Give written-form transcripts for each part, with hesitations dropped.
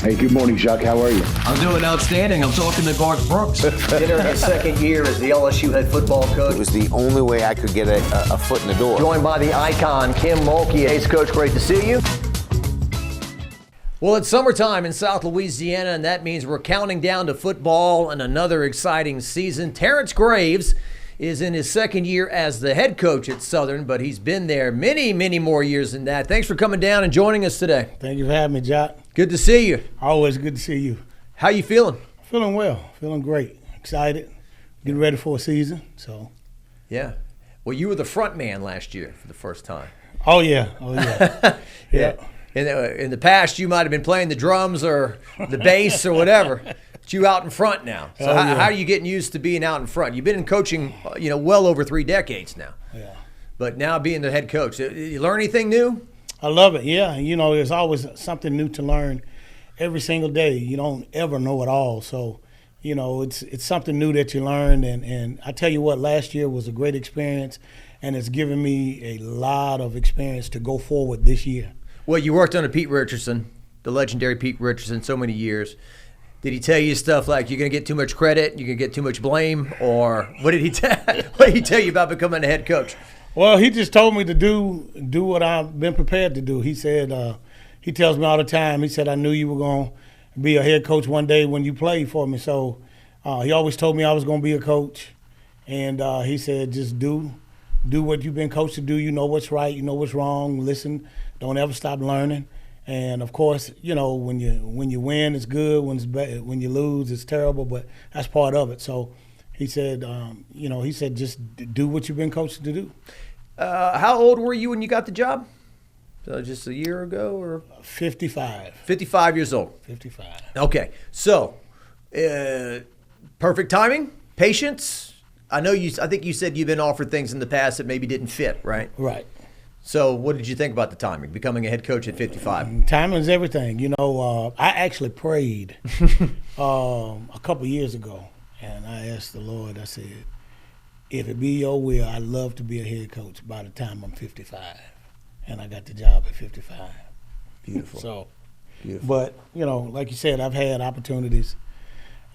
Hey, good morning, Jacques. How are you? I'm doing outstanding. I'm talking to Garth Brooks. Entering his second year as the LSU head football coach. It was the only way I could get a foot in the door. Joined by the icon, Kim Mulkey. Hey, Coach, great to see you. Well, it's summertime in South Louisiana, and that means we're counting down to football and another exciting season. Terrence Graves is in his second year as the head coach at Southern, but he's been there many, many more years than that. Thanks for coming down and joining us today. Thank you for having me, Jock. Good to see you. Always good to see you. How you feeling? Feeling well. Feeling great. Excited. Getting ready for a season. So. Yeah. Well, you were the front man last year for the first time. Oh, yeah. Oh, yeah. Yeah. In the past, you might have been playing the drums or the bass or whatever. But you out in front now. So how are you getting used to being out in front? You've been in coaching, well over 3 decades now. Yeah. But now being the head coach, you learn anything new? I love it, yeah. There's always something new to learn every single day. You don't ever know it all. So, it's something new that you learn. And I tell you what, last year was a great experience, and it's given me a lot of experience to go forward this year. Well, you worked under Pete Richardson, the legendary Pete Richardson, so many years. Did he tell you stuff like you're going to get too much credit, you're going to get too much blame, or what did he tell you about becoming a head coach? Well, he just told me to do what I've been prepared to do. He said, he tells me all the time, he said, I knew you were going to be a head coach one day when you played for me. So he always told me I was going to be a coach. And he said, just do what you've been coached to do. You know what's right, you know what's wrong. Listen, don't ever stop learning. And, of course, when you win, it's good. When you lose, it's terrible. But that's part of it. So he said, just do what you've been coached to do. How old were you when you got the job? So just a year ago or? 55. 55 years old. 55. Okay. So, perfect timing, patience. I think you said you've been offered things in the past that maybe didn't fit, right? Right. So what did you think about the timing, becoming a head coach at 55? Timing is everything. I actually prayed a couple years ago, and I asked the Lord, I said, if it be your will, I'd love to be a head coach by the time I'm 55. And I got the job at 55. Beautiful. So, beautiful. But, like you said, I've had opportunities.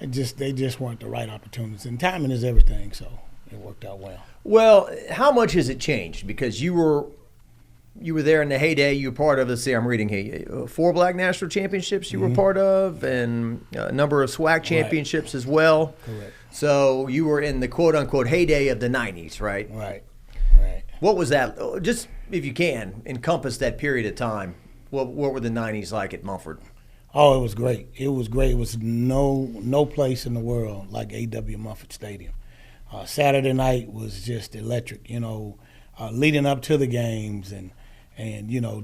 They just weren't the right opportunities. And timing is everything, so it worked out well. Well, how much has it changed? Because you were there in the heyday. You were part of, let's see, I'm reading here, 4 Black National Championships you were part of, and a number of SWAC championships as well. Correct. So you were in the quote-unquote heyday of the 90s, right? Right. What was that? Just, if you can, encompass that period of time. What were the 90s like at Mumford? Oh, it was great. It was great. It was no place in the world like A.W. Mumford Stadium. Saturday night was just electric, leading up to the games and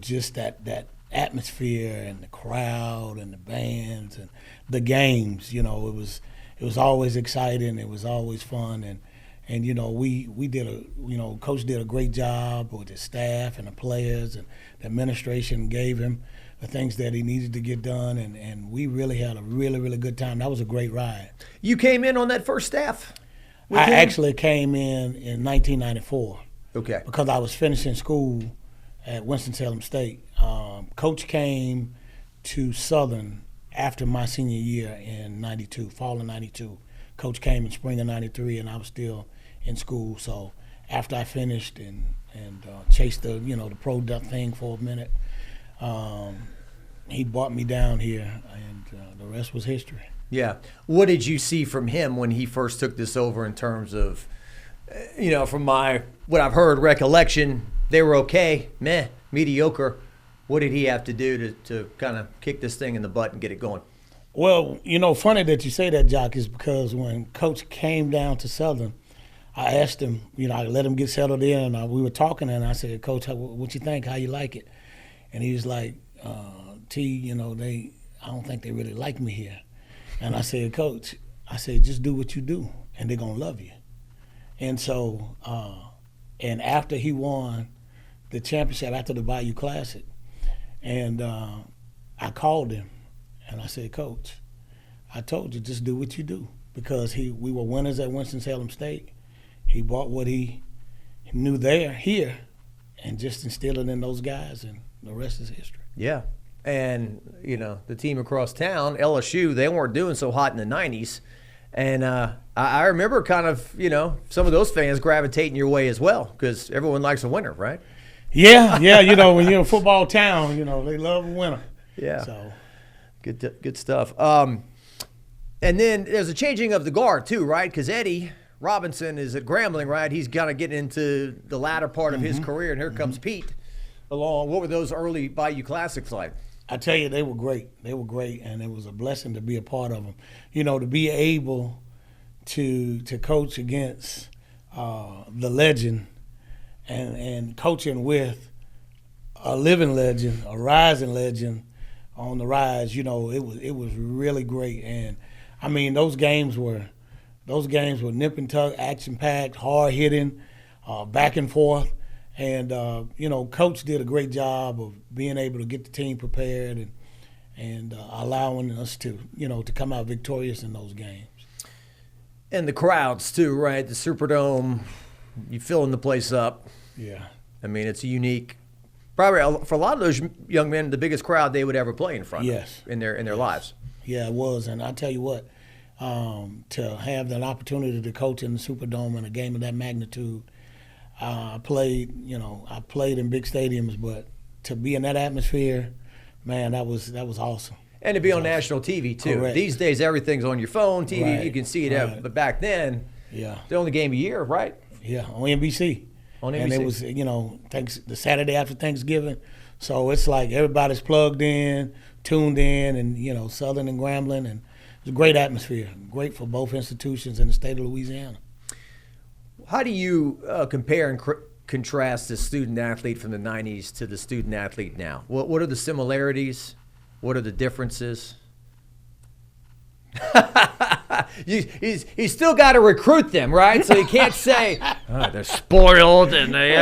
just that atmosphere and the crowd and the bands and the games, it was always exciting. It was always fun. And we did Coach did a great job with his staff and the players, and the administration gave him the things that he needed to get done. And we really had a really, really good time. That was a great ride. You came in on that first staff? I actually came in 1994. Okay. Because I was finishing school at Winston-Salem State. Coach came to Southern after my senior year in 92, fall of 92. Coach came in spring of 93, and I was still in school. So after I finished and chased the pro thing for a minute, he brought me down here, and the rest was history. Yeah. What did you see from him when he first took this over in terms of, from what I've heard, recollection, they were okay, mediocre. What did he have to do to kind of kick this thing in the butt and get it going? Well, funny that you say that, Jock, is because when Coach came down to Southern, I asked him, I let him get settled in, and we were talking, and I said, Coach, what you think, how you like it? And he was like, T, I don't think they really like me here. And I said, Coach, just do what you do, and they're going to love you. And so, and after he won the championship, after the Bayou Classic, and I called him, and I said, Coach, I told you, just do what you do. Because we were winners at Winston-Salem State. He brought what he knew here, and just instilled it in those guys, and the rest is history. Yeah. And, the team across town, LSU, they weren't doing so hot in the 90s. And I remember kind of, some of those fans gravitating your way as well because everyone likes a winner, right? Yeah, when you're in football town, they love a winner. Yeah. So good stuff. And then there's a changing of the guard too, right? Because Eddie Robinson is at Grambling, right? He's kind of getting into the latter part of his career, and here comes Pete along. What were those early Bayou Classics like? I tell you, they were great. They were great, and it was a blessing to be a part of them. To be able to coach against the legend and coaching with a living legend, a rising legend on the rise, it was really great. And I mean, those games were nip and tuck, action packed, hard hitting, back and forth. And Coach did a great job of being able to get the team prepared and allowing us to come out victorious in those games. And the crowds too, right? The Superdome, you filling the place up. Yeah. I mean, it's a unique. Probably for a lot of those young men, the biggest crowd they would ever play in front of in their lives. Yeah, it was. And I tell you what, to have that opportunity to coach in the Superdome in a game of that magnitude, I played in big stadiums, but to be in that atmosphere, man, that was awesome. And to be on national TV too. Correct. These days, everything's on your phone, TV. Right. You can see it. But back then, the only game a year, right? Yeah, on NBC. And it was, the Saturday after Thanksgiving. So it's like everybody's plugged in, tuned in, and, Southern and Grambling. And it was a great atmosphere, great for both institutions in the state of Louisiana. How do you compare and contrast the student athlete from the 90s to the student athlete now? What are the similarities? What are the differences? He's still got to recruit them, right? So you can't say they're spoiled and they.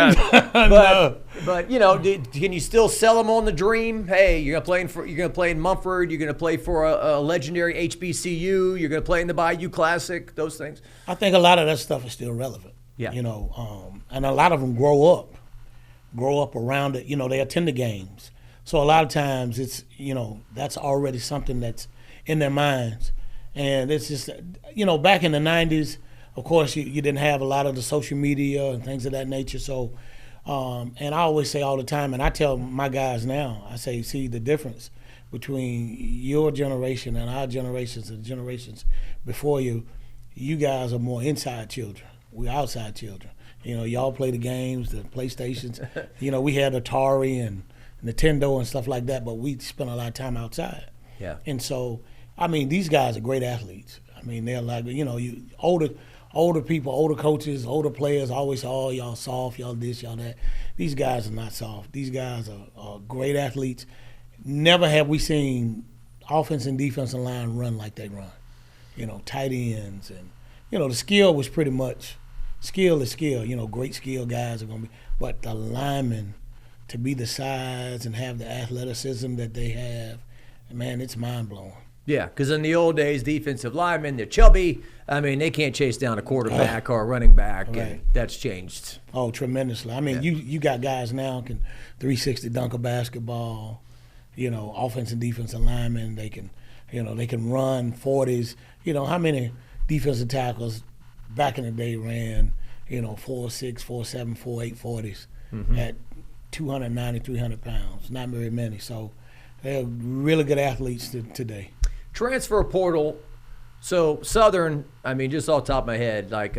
But can you still sell them on the dream? Hey, you're gonna play in Mumford. You're gonna play for a legendary HBCU. You're gonna play in the Bayou Classic. Those things. I think a lot of that stuff is still relevant. Yeah. And a lot of them grow up around it. They attend the games. So a lot of times it's that's already something that's in their minds. And it's just, back in the 90s, of course, you didn't have a lot of the social media and things of that nature. So, and I always say all the time, and I tell my guys now, I say, see the difference between your generation and our generations and the generations before you. You guys are more inside children. We're outside children. Y'all play the games, the PlayStations. We had Atari and Nintendo and stuff like that, but we spent a lot of time outside. Yeah. And so, I mean, these guys are great athletes. I mean, they're like, you older people, older coaches, older players always say, oh, y'all soft, y'all this, y'all that. These guys are not soft. These guys are great athletes. Never have we seen offense and defensive line run like they run. Tight ends and, the skill was pretty much, skill is skill. Great skill guys are going to be. But the linemen, to be the size and have the athleticism that they have, man, it's mind-blowing. Yeah, because in the old days, defensive linemen, they're chubby. I mean, they can't chase down a quarterback or a running back, and that's changed. Oh, tremendously. I mean, you got guys now can 360 dunk a basketball, offense and defensive linemen. They can run 40s. How many defensive tackles back in the day ran, 4.6, 4.7, 4.8 40s at 290, 300 pounds? Not very many. So they're really good athletes today. Transfer portal. So Southern, I mean, just off the top of my head, like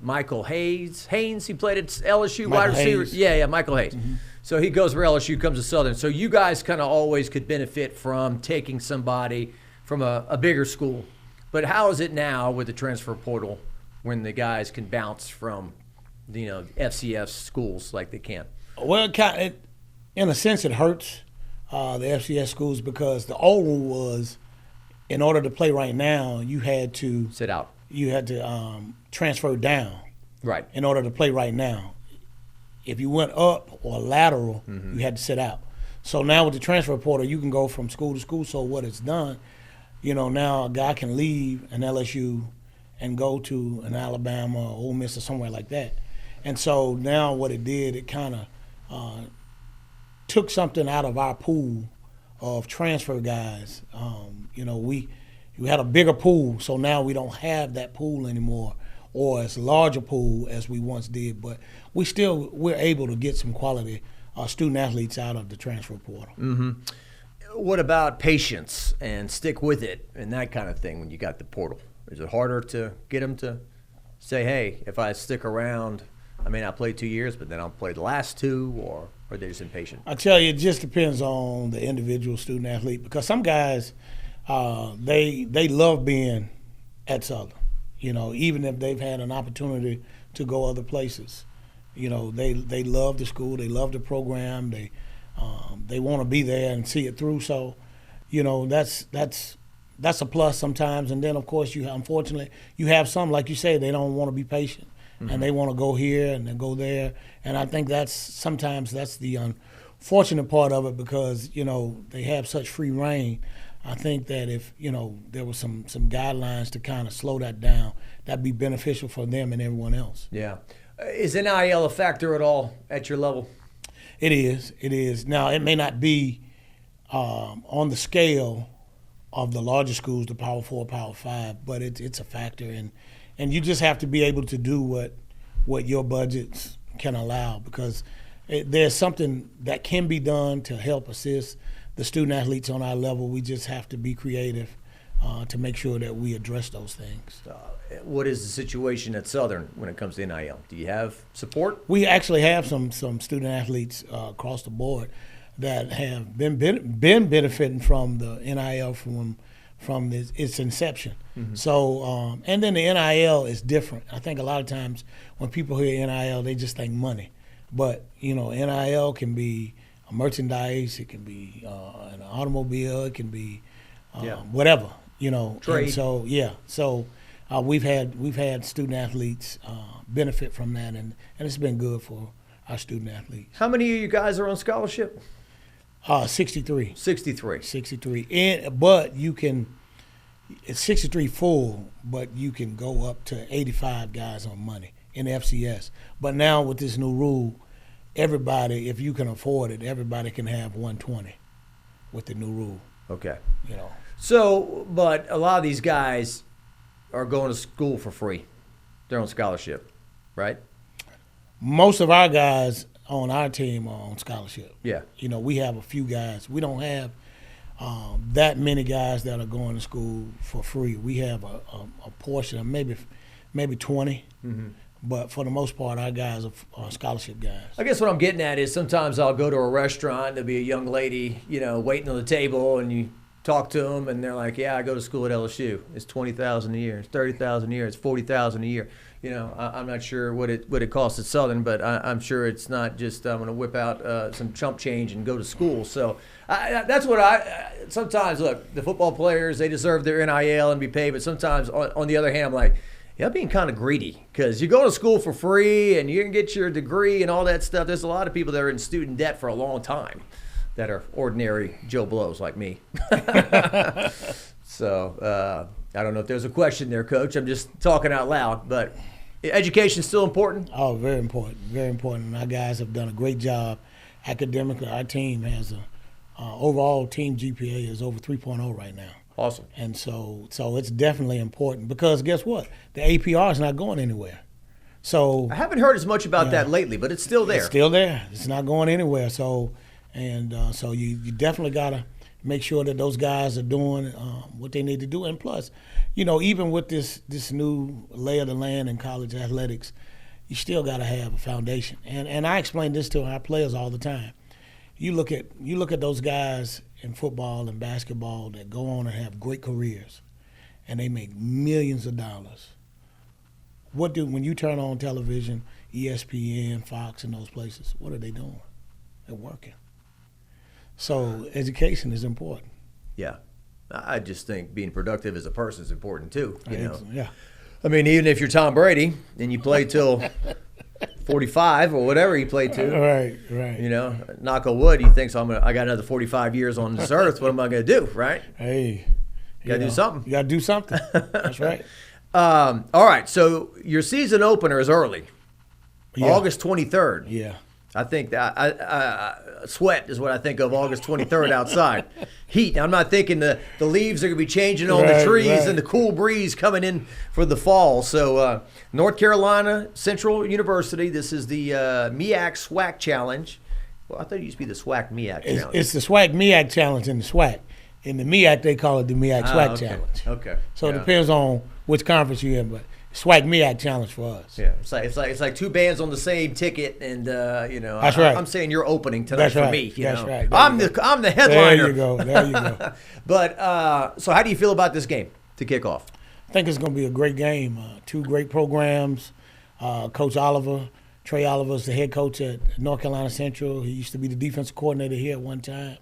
Michael Haynes, he played at LSU, wide receiver. Yeah, Michael Hayes. Mm-hmm. So he goes for LSU, comes to Southern. So you guys kind of always could benefit from taking somebody from a bigger school. But how is it now with the transfer portal when the guys can bounce from, FCS schools like they can? Well, in a sense, it hurts the FCS schools because the old rule was, in order to play right now, you had to sit out. You had to transfer down. Right. In order to play right now. If you went up or lateral, you had to sit out. So now with the transfer portal, you can go from school to school. So what it's done, now a guy can leave an LSU and go to an Alabama or Ole Miss or somewhere like that. And so now what it did, it kind of took something out of our pool of transfer guys. We had a bigger pool, so now we don't have that pool anymore, or as large a pool as we once did. But we're able to get some quality student athletes out of the transfer portal. Mm-hmm. What about patience and stick with it and that kind of thing when you got the portal? Is it harder to get them to say, hey, if I stick around, I may not play 2 years, but then I'll play the last 2, or are they just impatient? I tell you, it just depends on the individual student athlete, because some guys, they love being at Southern, even if they've had an opportunity to go other places. They love the school, they love the program, they want to be there and see it through. So, that's a plus sometimes. And then, of course, unfortunately, you have some, like you say, they don't want to be patient. Mm-hmm. And they want to go here and then go there. And I think sometimes that's the unfortunate part of it, because, they have such free reign. I think that if, there was some guidelines to kind of slow that down, that'd be beneficial for them and everyone else. Yeah. Is NIL a factor at all at your level? It is. Now, it may not be on the scale of the larger schools, the Power 4, Power 5, but it's a factor. And you just have to be able to do what your budgets can allow, because there's something that can be done to help assist the student athletes on our level. We just have to be creative to make sure that we address those things. What is the situation at Southern when it comes to NIL? Do you have support? We actually have some student athletes across the board that have been benefiting from the NIL from its inception. Mm-hmm. So, and then the NIL is different. I think a lot of times when people hear NIL, they just think money. But, NIL can be a merchandise, it can be an automobile, it can be whatever, Trade. And so, So we've had student athletes benefit from that, and it's been good for our student athletes. How many of you guys are on scholarship? 63. 63. 63. But you can, it's 63 full, but you can go up to 85 guys on money in the FCS. But now with this new rule, everybody, if you can afford it, everybody can have 120 with the new rule. Okay. So, but a lot of these guys are going to school for free. They're on scholarship, right? Most of our guys on our team are on scholarship. Yeah. We have a few guys. We don't have that many guys that are going to school for free. We have a portion of maybe 20. Mm-hmm. But for the most part, our guys are scholarship guys. I guess what I'm getting at is sometimes I'll go to a restaurant, there'll be a young lady, waiting on the table, and you talk to them, and they're like, yeah, I go to school at LSU. It's $20,000 a year. It's $30,000 a year. It's $40,000 a year. I'm not sure what it costs at Southern, but I'm sure it's not just I'm going to whip out some chump change and go to school. So that's what sometimes, look, the football players, they deserve their NIL and be paid, but sometimes on the other hand, I'm like, yeah, being kind of greedy, because you're going to school for free and you're going to get your degree and all that stuff. There's a lot of people that are in student debt for a long time that are ordinary Joe Blows like me. So I don't know if there's a question there, Coach. I'm just talking out loud. But education is still important? Oh, very important. Very important. Our guys have done a great job academically. Our team has overall team GPA is over 3.0 right now. Awesome. And so it's definitely important, because guess what? The APR is not going anywhere. So I haven't heard as much about that lately, but it's still there. It's still there. It's not going anywhere. So you definitely got to make sure that those guys are doing what they need to do. And plus, even with this new lay of the land in college athletics, you still got to have a foundation. And I explain this to our players all the time. You look at those guys in football and basketball that go on and have great careers, and they make millions of dollars. When you turn on television, ESPN, Fox, and those places, what are they doing? They're working. So education is important. Yeah. I just think being productive as a person is important too. Yeah. I mean, even if you're Tom Brady and you play till 45 or whatever he played to. Right. Knock on wood, he thinks I got another 45 years on this earth. What am I going to do, right? Hey. You got to do something. You got to do something. That's right. All right, so your season opener is early. Yeah. August 23rd. Yeah. I think that sweat is what I think of August 23rd outside. Heat. I'm not thinking the leaves are going to be changing on the trees and the cool breeze coming in for the fall. So North Carolina Central University, this is the MEAC SWAC Challenge. Well, I thought it used to be the SWAC MEAC Challenge. It's the SWAC MEAC Challenge in the SWAC. In the MEAC, they call it the MEAC SWAC Challenge. Okay. So it depends on which conference you're in, but SWAC MEAC Challenge for us. Yeah, it's like two bands on the same ticket, and That's right. I'm saying you're opening tonight for me. That's right. I'm the headliner. There you go. But so how do you feel about this game to kick off? I think it's going to be a great game. Two great programs. Coach Trey Oliver's the head coach at North Carolina Central. He used to be the defensive coordinator here at one time.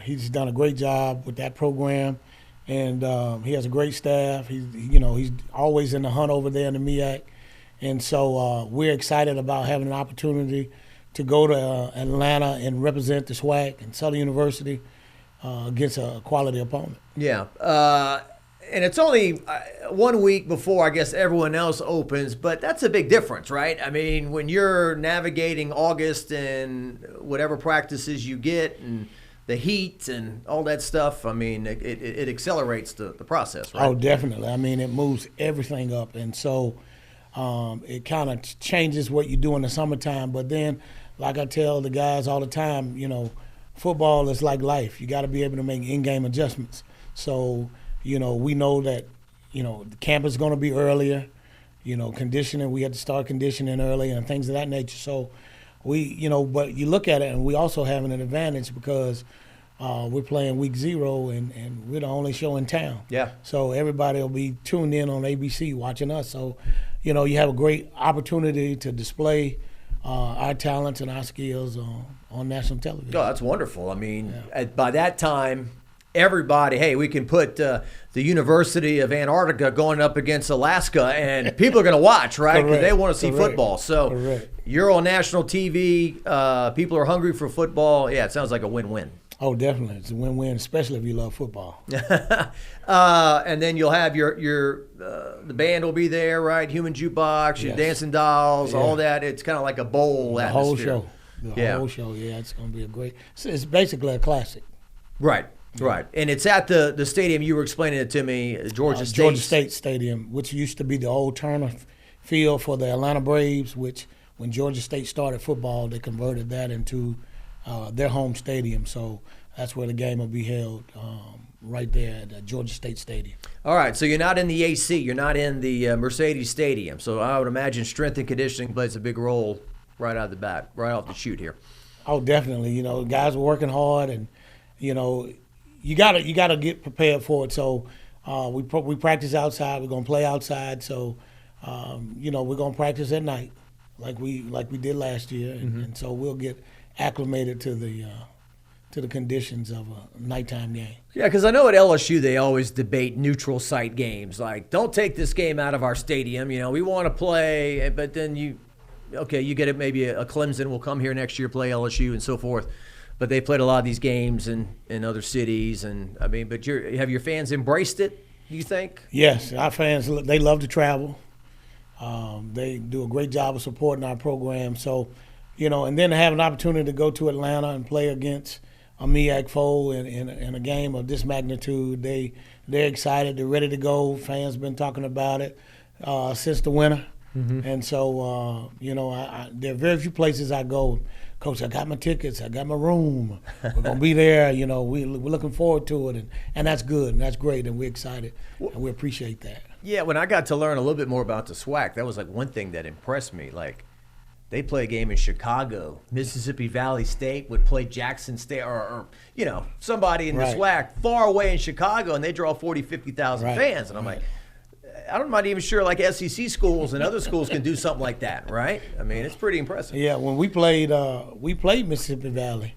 He's done a great job with that program. And he has a great staff. He's always in the hunt over there in the MEAC, and so we're excited about having an opportunity to go to Atlanta and represent the SWAC and Southern University against a quality opponent. Yeah, and it's only 1 week before I guess everyone else opens, but that's a big difference, right? I mean, when you're navigating August and whatever practices you get and the heat and all that stuff, I mean, it accelerates the process, right? Oh, definitely. I mean, it moves everything up. And so it kind of changes what you do in the summertime. But then, like I tell the guys all the time, football is like life. You got to be able to make in-game adjustments. So, we know that, the camp is going to be earlier. Conditioning, we had to start conditioning early and things of that nature. So, but you look at it, and we also having an advantage because we're playing week 0, and we're the only show in town. Yeah. So everybody will be tuned in on ABC watching us. So, you have a great opportunity to display our talents and our skills on national television. Oh, that's wonderful. I mean, by that time, everybody, hey, we can put the University of Antarctica going up against Alaska, and people are going to watch, right? Because they want to see football. So you're on national TV. People are hungry for football. Yeah, it sounds like a win-win. Oh, definitely. It's a win-win, especially if you love football. And then you'll have the band will be there, right? Human jukebox, your dancing dolls, all that. It's kind of like a bowl atmosphere. Whole show. The whole show, it's going to be a great – it's basically a classic. Right. Right, and it's at the stadium. You were explaining it to me, Georgia State Stadium, which used to be the old Turner Field for the Atlanta Braves, which when Georgia State started football, they converted that into their home stadium. So that's where the game will be held, right there at Georgia State Stadium. All right, so you're not in the AC. You're not in the Mercedes Stadium. So I would imagine strength and conditioning plays a big role right out of the bat, right off the chute here. Oh, definitely. Guys are working hard, and, you gotta get prepared for it. So we practice outside. We're gonna play outside. So we're gonna practice at night, like we did last year, and so we'll get acclimated to the conditions of a nighttime game. Yeah, because I know at LSU they always debate neutral site games. Like, don't take this game out of our stadium. We want to play, but then you get it. Maybe a Clemson will come here next year, play LSU, and so forth. But they played a lot of these games in other cities, and I mean, but have your fans embraced it, do you think? Yes, our fans, they love to travel. They do a great job of supporting our program. So, and then to have an opportunity to go to Atlanta and play against a MEAC foe in a game of this magnitude, they're excited. They're ready to go. Fans been talking about it since the winter. And so, there are very few places I go. Coach, I got my tickets. I got my room. We're going to be there. We're looking forward to it. And that's good, and that's great, and we're excited, and we appreciate that. Yeah, when I got to learn a little bit more about the SWAC, that was like one thing that impressed me. Like, they play a game in Chicago. Mississippi Valley State would play Jackson State or somebody in the SWAC far away in Chicago, and they draw 40, 50,000 fans. And I'm like, I'm not even sure like SEC schools and other schools can do something like that, right? I mean, it's pretty impressive. Yeah, when we played Mississippi Valley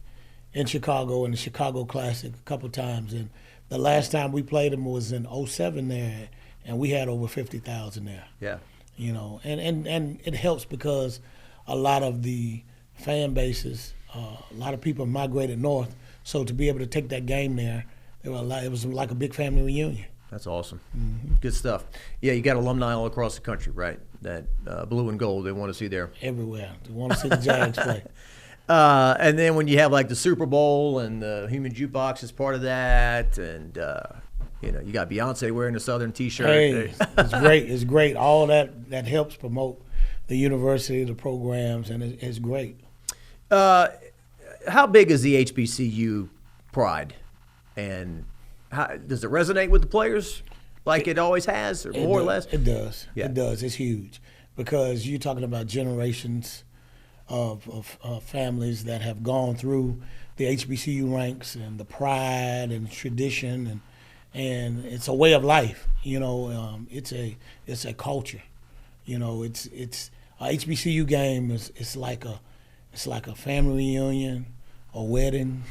in Chicago in the Chicago Classic a couple times, and the last time we played them was in 2007 there, and we had over 50,000 there. Yeah. And it helps because a lot of the fan bases, a lot of people migrated north, so to be able to take that game there, it was like a big family reunion. That's awesome. Good stuff. Yeah, you got alumni all across the country, right? That blue and gold they want to see there. Everywhere. They want to see the Jags play. And then when you have like the Super Bowl and the Human Jukebox is part of that, and you got Beyonce wearing a Southern T-shirt. Hey, it's great. It's great. All that helps promote the university, the programs, and it's great. How big is the HBCU pride, and how, does it resonate with the players like it always has, or more or less? It does. Yeah. It does. It's huge because you're talking about generations of families that have gone through the HBCU ranks and the pride and tradition, and it's a way of life. It's a culture. It's a HBCU game is like a family reunion, a wedding,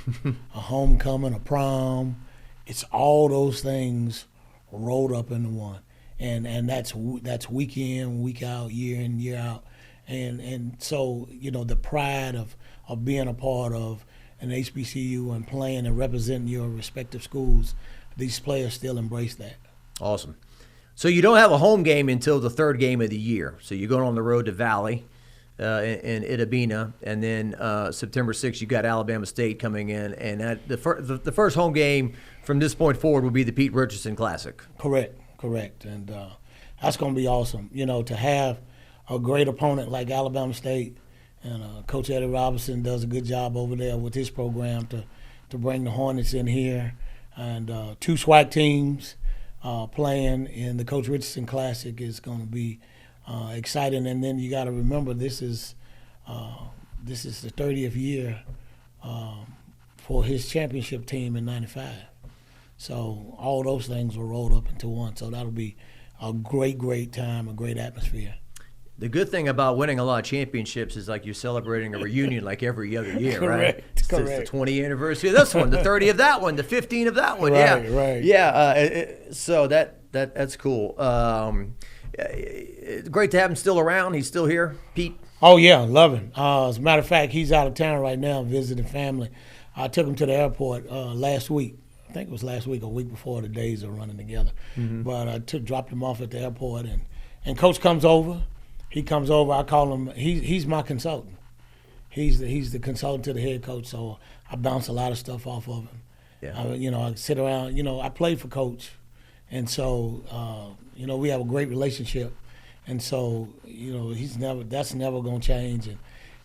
a homecoming, a prom. It's all those things rolled up into one, and that's week in, week out, year in, year out, and so the pride of being a part of an HBCU and playing and representing your respective schools, these players still embrace that. Awesome. So you don't have a home game until the third game of the year. So you're going on the road to Valley in Itabena, and then September 6th you got Alabama State coming in, and the first home game from this point forward will be the Pete Richardson Classic. Correct, and that's going to be awesome. To have a great opponent like Alabama State, and Coach Eddie Robinson does a good job over there with his program to bring the Hornets in here, and two SWAC teams playing in the Coach Richardson Classic is going to be exciting. And then you got to remember this is the 30th year for his championship team in '95. So all those things were rolled up into one. So that'll be a great time, a great atmosphere. The good thing about winning a lot of championships is like you're celebrating a reunion like every other year, right? Correct. It's the 20th anniversary of this one, the 30th of that one, the 15th of that one. Right. Yeah. So that's cool. Great to have him still around. He's still here, Pete. Oh yeah, love him. As a matter of fact, he's out of town right now visiting family. I took him to the airport last week. I think it was last week or week before. The days are running together. But I dropped him off at the airport, and Coach comes over. He comes over. I call him. He's my consultant. He's the consultant to the head coach. So I bounce a lot of stuff off of him. Yeah. I sit around. I played for Coach, and so we have a great relationship. And so that's never gonna change.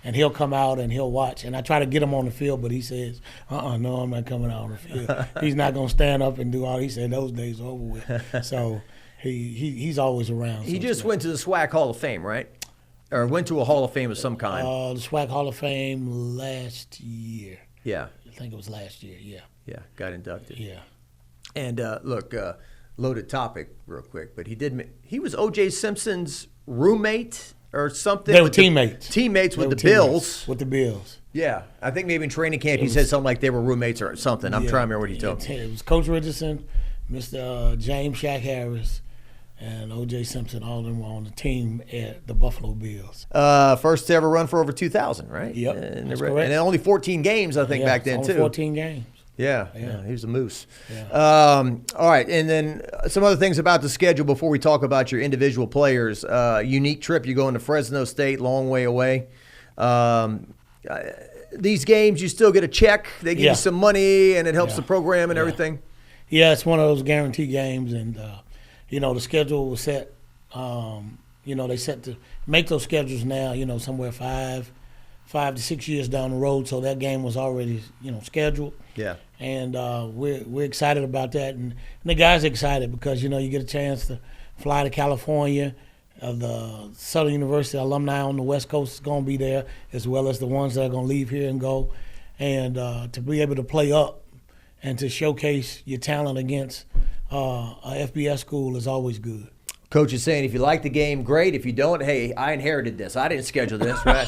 And he'll come out and he'll watch. And I try to get him on the field, but he says, no, I'm not coming out on the field. He's not gonna stand up and do all. He said those days are over with. So. He's always around. He just went to the SWAC Hall of Fame, right? Or went to a Hall of Fame of some kind. The SWAC Hall of Fame last year. Yeah. I think it was last year, yeah. Yeah, got inducted. Yeah. And look, loaded topic real quick, but he was O.J. Simpson's roommate or something. They were teammates. Teammates with the Bills. With the Bills. Yeah. I think maybe in training camp he said something like they were roommates or something. I'm trying to remember what he told me. It was Coach Richardson, Mr. James Shaq Harris, and O.J. Simpson, all of them were on the team at the Buffalo Bills. First to ever run for over 2,000, right? Yep, And, correct. And only 14 games, I think, back then, only too. 14 games. Yeah, he was a moose. Yeah. All right, and then some other things about the schedule before we talk about your individual players. Unique trip, you're going to Fresno State, long way away. These games, you still get a check. They give you some money, and it helps the program and everything. Yeah, it's one of those guarantee games, and the schedule was set. They set to make those schedules now. Somewhere 5 to 6 years down the road. So that game was already scheduled. Yeah. And we're excited about that, and the guys are excited because you get a chance to fly to California. The Southern University alumni on the West Coast is going to be there, as well as the ones that are going to leave here and go, and to be able to play up and to showcase your talent against a FBS school is always good. Coach is saying if you like the game, great. If you don't, hey, I inherited this. I didn't schedule this, right?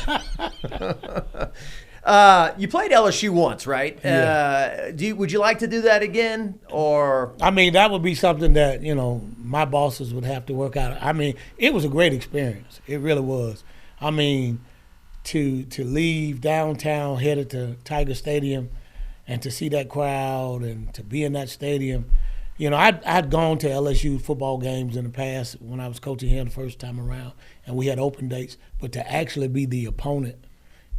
You played LSU once, right? Yeah. Would you like to do that again? Or I mean, that would be something that, my bosses would have to work out. I mean, it was a great experience. It really was. I mean, to leave downtown, headed to Tiger Stadium, and to see that crowd and to be in that stadium, I'd gone to LSU football games in the past when I was coaching here the first time around, and we had open dates. But to actually be the opponent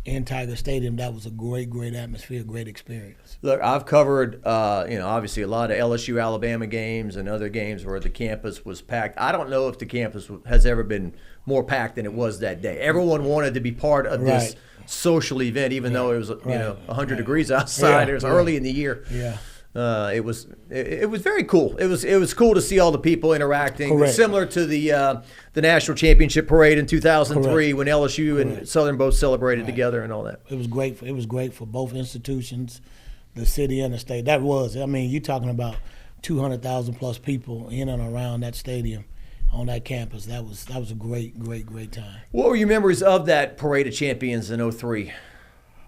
in Tiger Stadium, that was a great, great atmosphere, great experience. Look, I've covered, obviously a lot of LSU Alabama games and other games where the campus was packed. I don't know if the campus has ever been more packed than it was that day. Everyone wanted to be part of this social event, even though it was 100 degrees outside. It was early in the year. Yeah. It was very cool. It was cool to see all the people interacting. Correct. Similar to the national championship parade in 2003 when LSU and Southern both celebrated together and all that. It was great. It was great for both institutions, the city and the state. That was. I mean, you're talking about 200,000 plus people in and around that stadium on that campus. That was a great, great, great time. What were your memories of that parade of champions in 2003?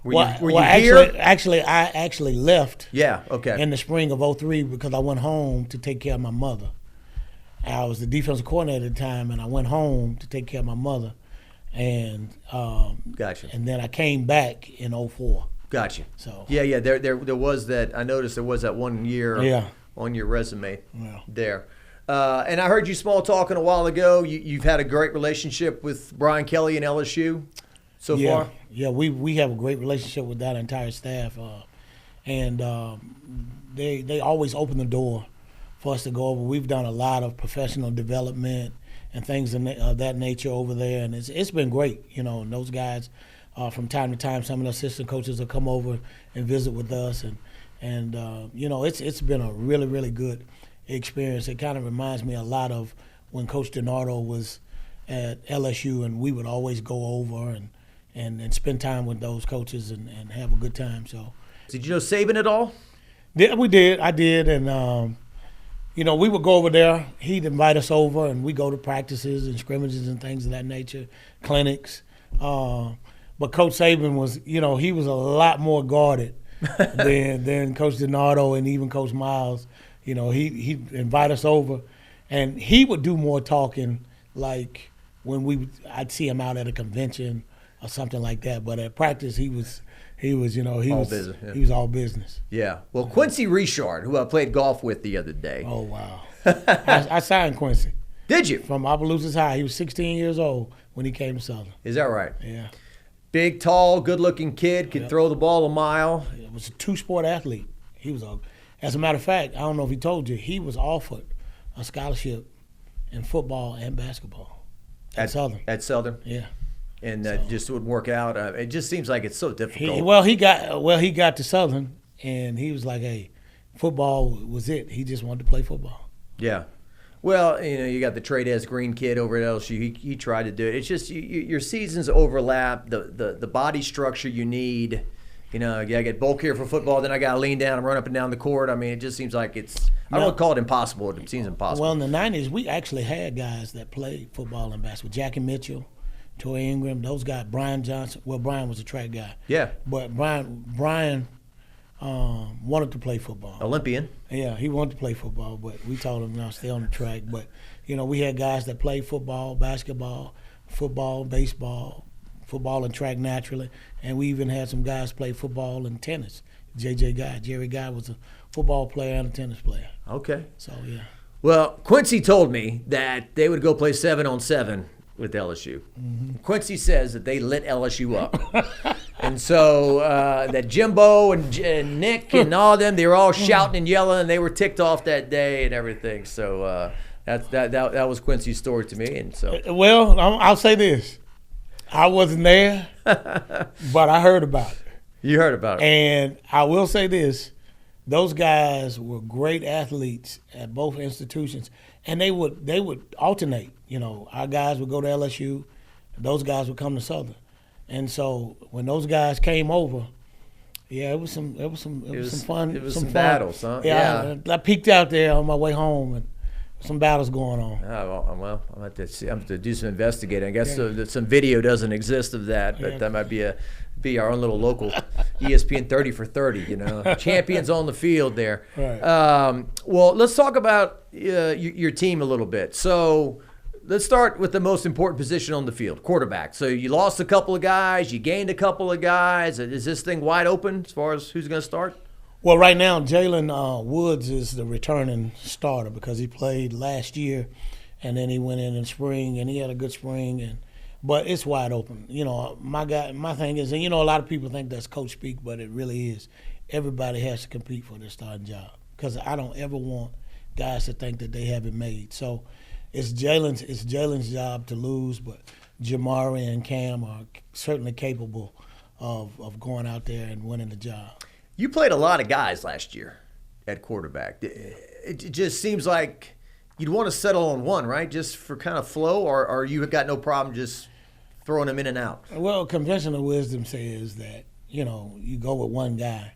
Were you here? here? Actually, I actually left. Yeah, okay. In the spring of 2003 because I went home to take care of my mother. I was the defensive coordinator at the time, and I went home to take care of my mother, and Gotcha. And then I came back in 2004. Gotcha. So yeah. There was that. I noticed there was that 1 year on your resume there. And I heard you small talking a while ago. You've had a great relationship with Brian Kelly and LSU so far. Yeah, we have a great relationship with that entire staff, and they always open the door for us to go over. We've done a lot of professional development and things of that nature over there, and it's been great. And those guys, from time to time, some of the assistant coaches will come over and visit with us, and it's been a really, really good experience. It kind of reminds me a lot of when Coach DiNardo was at LSU, and we would always go over and spend time with those coaches and have a good time. So, did you know Saban at all? Yeah, we did. I did, and we would go over there. He'd invite us over, and we go to practices and scrimmages and things of that nature, clinics. But Coach Saban was, he was a lot more guarded than Coach DiNardo and even Coach Miles. He'd invite us over, and he would do more talking, like when I'd see him out at a convention or something like that. But at practice, he was all business. Yeah. Well, Quincy Richard, who I played golf with the other day. Oh wow! I signed Quincy. Did you? From Opelousas High. He was 16 years old when he came to Southern. Is that right? Yeah. Big, tall, good-looking kid, could throw the ball a mile. He was a two-sport athlete. As a matter of fact, I don't know if he told you, he was offered a scholarship in football and basketball at Southern. At Southern? Yeah. And that just wouldn't work out. It just seems like it's so difficult. He got to Southern, and he was like, hey, football was it. He just wanted to play football. Yeah. Well, you got the Trades Green kid over at LSU. He tried to do it. It's just your seasons overlap. The body structure you need. I get bulkier for football, then I got to lean down and run up and down the court. I mean, it just seems like it's – I don't want to call it impossible. It seems impossible. Well, in the 90s, we actually had guys that played football and basketball. Jackie Mitchell, Troy Ingram, those guys, Brian Johnson. Well, Brian was a track guy. Yeah. But Brian wanted to play football. Olympian. Yeah, he wanted to play football, but we told him, no, stay on the track. But, we had guys that played football, basketball, football, baseball, football and track naturally, and we even had some guys play football and tennis. Jerry Guy was a football player and a tennis player. Okay. So, yeah. Well, Quincy told me that they would go play 7-on-7 with LSU. Mm-hmm. Quincy says that they lit LSU up. And so that Jimbo and Nick and all of them, they were all shouting and yelling, and they were ticked off that day and everything. So that was Quincy's story to me. And so, well, I'll say this. I wasn't there, but I heard about it. You heard about it. And I will say this. Those guys were great athletes at both institutions, and they would alternate. Our guys would go to LSU, and those guys would come to Southern. And so when those guys came over, it was some fun. It was some battles, huh? Yeah. I peeked out there on my way home, and some battles going on. Oh, well, I'm going to have to do some investigating. I guess some video doesn't exist of that, but that might be our own little local ESPN 30 for 30, champions on the field there. Right. Well, let's talk about your team a little bit. So let's start with the most important position on the field, quarterback. So you lost a couple of guys, you gained a couple of guys. Is this thing wide open as far as who's going to start? Well, right now, Jalen Woods is the returning starter because he played last year, and then he went in spring, and he had a good spring. But it's wide open. My thing is, and a lot of people think that's coach speak, but it really is. Everybody has to compete for their starting job because I don't ever want guys to think that they haven't made. So it's Jalen's job to lose, but Jamari and Cam are certainly capable of going out there and winning the job. You played a lot of guys last year at quarterback. It just seems like you'd want to settle on one, right? Just for kind of flow, or you got no problem just throwing them in and out? Well, conventional wisdom says that, you go with one guy,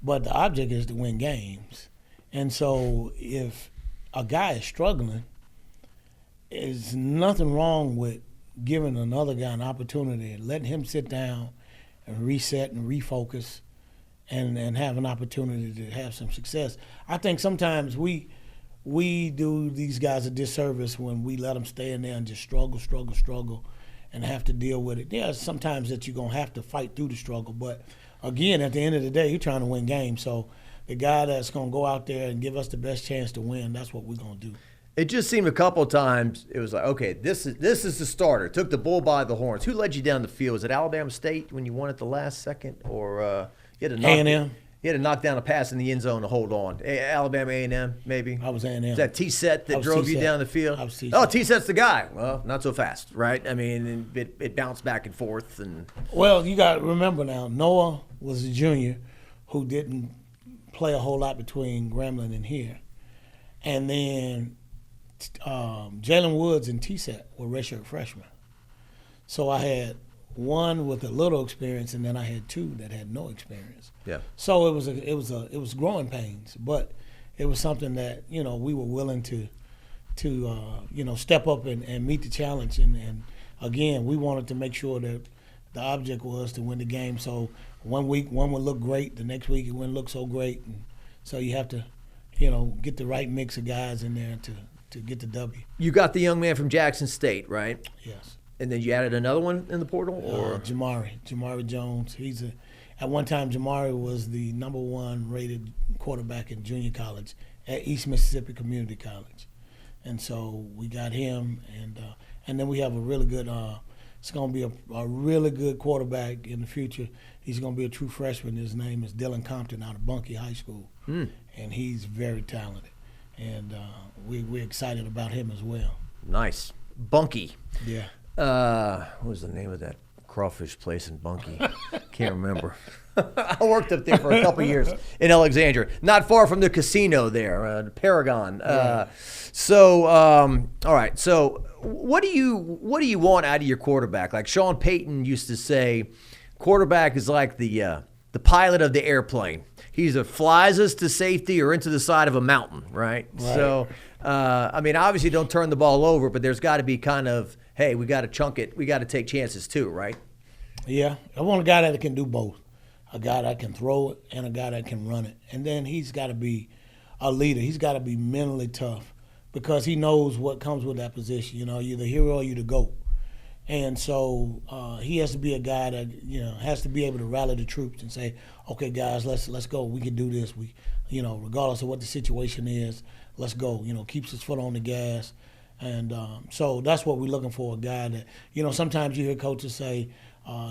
but the object is to win games. And so if a guy is struggling, there's nothing wrong with giving another guy an opportunity and letting him sit down and reset and refocus and have an opportunity to have some success. I think sometimes we do these guys a disservice when we let them stay in there and just struggle, and have to deal with it. Yeah, sometimes that you're going to have to fight through the struggle, but again, at the end of the day, you're trying to win games. So the guy that's going to go out there and give us the best chance to win, that's what we're going to do. It just seemed a couple of times it was like, okay, this is the starter. Took the bull by the horns. Who led you down the field? Was it Alabama State when you won at the last second, or you had to A&M? You had to knock down a pass in the end zone to hold on. Alabama A&M, maybe? I was A&M. Is that T-Set that drove you down the field? I was T-Set. Oh, T-Set's the guy. Well, not so fast, right? I mean, it bounced back and forth. Well, you got to remember now, Noah was a junior who didn't play a whole lot between Grambling and here. And then Jalen Woods and T-Set were redshirt freshmen. So I had one with a little experience, and then I had two that had no experience. Yeah. So it was growing pains, but it was something that we were willing to step up and meet the challenge. And again, we wanted to make sure that the object was to win the game. So one week one would look great, the next week it wouldn't look so great, and so you have to get the right mix of guys in there to get the W. You got the young man from Jackson State, right? Yes. And then you added another one in the portal, or Jamari Jones. At one time Jamari was the #1 rated quarterback in junior college at East Mississippi Community College, and so we got him, and then we have a really good. It's going to be a really good quarterback in the future. He's going to be a true freshman. His name is Dylan Compton out of Bunkie High School, and he's very talented, and we're excited about him as well. Nice. Bunkie. Yeah. What was the name of that crawfish place in Bunkie? Can't remember. I worked up there for a couple years in Alexandria, not far from the casino there, the Paragon. All right. So, what do you want out of your quarterback? Like Sean Payton used to say, quarterback is like the pilot of the airplane. He either flies us to safety or into the side of a mountain, right? So, obviously don't turn the ball over, but there's got to be kind of, hey, we got to chunk it. We got to take chances too, right? Yeah. I want a guy that can do both. A guy that can throw it and a guy that can run it. And then he's got to be a leader. He's got to be mentally tough because he knows what comes with that position. You're the hero or you're the GOAT. And so he has to be a guy that, has to be able to rally the troops and say, okay, guys, let's go. We can do this. We, regardless of what the situation is, let's go. Keeps his foot on the gas. And so that's what we're looking for, a guy that, sometimes you hear coaches say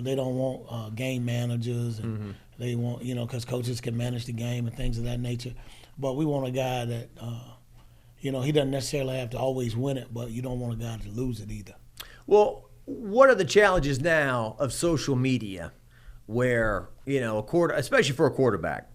they don't want game managers and they want, because coaches can manage the game and things of that nature. But we want a guy that, he doesn't necessarily have to always win it, but you don't want a guy to lose it either. Well, what are the challenges now of social media where, especially for a quarterback,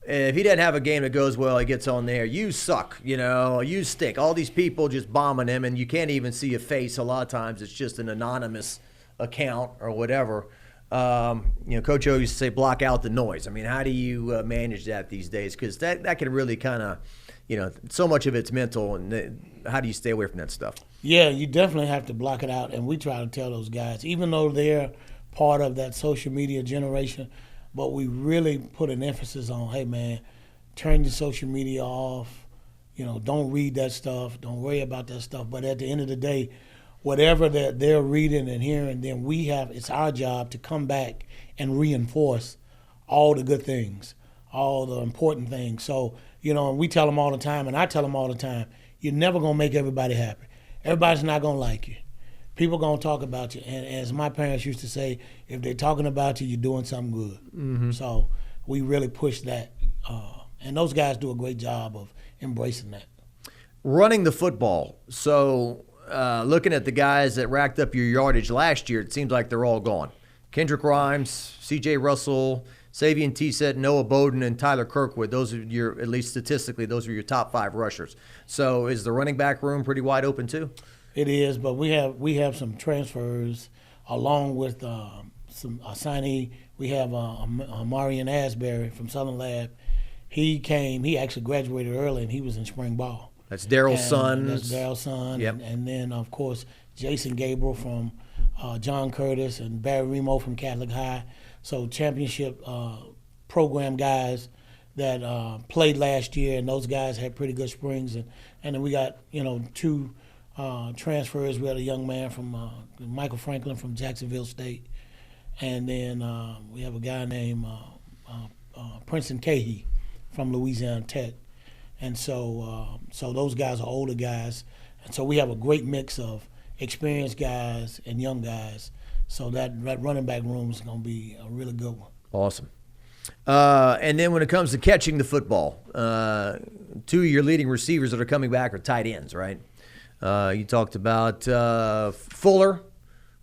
if he doesn't have a game that goes well, he gets on there, you suck, you stink. All these people just bombing him, and you can't even see a face a lot of times. It's just an anonymous account or whatever. Coach O used to say, block out the noise. I mean, how do you manage that these days? Because that can really kind of, so much of it's mental, and how do you stay away from that stuff? Yeah, you definitely have to block it out, and we try to tell those guys, even though they're part of that social media generation, but we really put an emphasis on, hey, man, turn your social media off. Don't read that stuff. Don't worry about that stuff. But at the end of the day, whatever that they're reading and hearing, then it's our job to come back and reinforce all the good things, all the important things. So, we tell them all the time, and I tell them all the time, you're never going to make everybody happy. Everybody's not going to like you. People going to talk about you. And as my parents used to say, if they're talking about you, you're doing something good. Mm-hmm. So we really push that. And those guys do a great job of embracing that. Running the football. So looking at the guys that racked up your yardage last year, it seems like they're all gone. Kendrick Grimes, C.J. Russell, Savion Tissett, Noah Bowden, and Tyler Kirkwood. Those are your, at least statistically, those are your top 5 rushers. So is the running back room pretty wide open too? It is, but we have some transfers along with some signee. We have Marion Asbury from Southern Lab. He actually graduated early, and he was in spring ball. That's Daryl's son. That's Daryl's son. Yep. And then, of course, Jason Gabriel from John Curtis and Barry Remo from Catholic High. So championship program guys that played last year, and those guys had pretty good springs. And then we got, 2 transfers. We had a young man from Michael Franklin from Jacksonville State. And then we have a guy named Princeton Cahey from Louisiana Tech. And so those guys are older guys. And so we have a great mix of experienced guys and young guys. So that running back room is going to be a really good one. Awesome. And then when it comes to catching the football, 2 of your leading receivers that are coming back are tight ends, right? You talked about Fuller,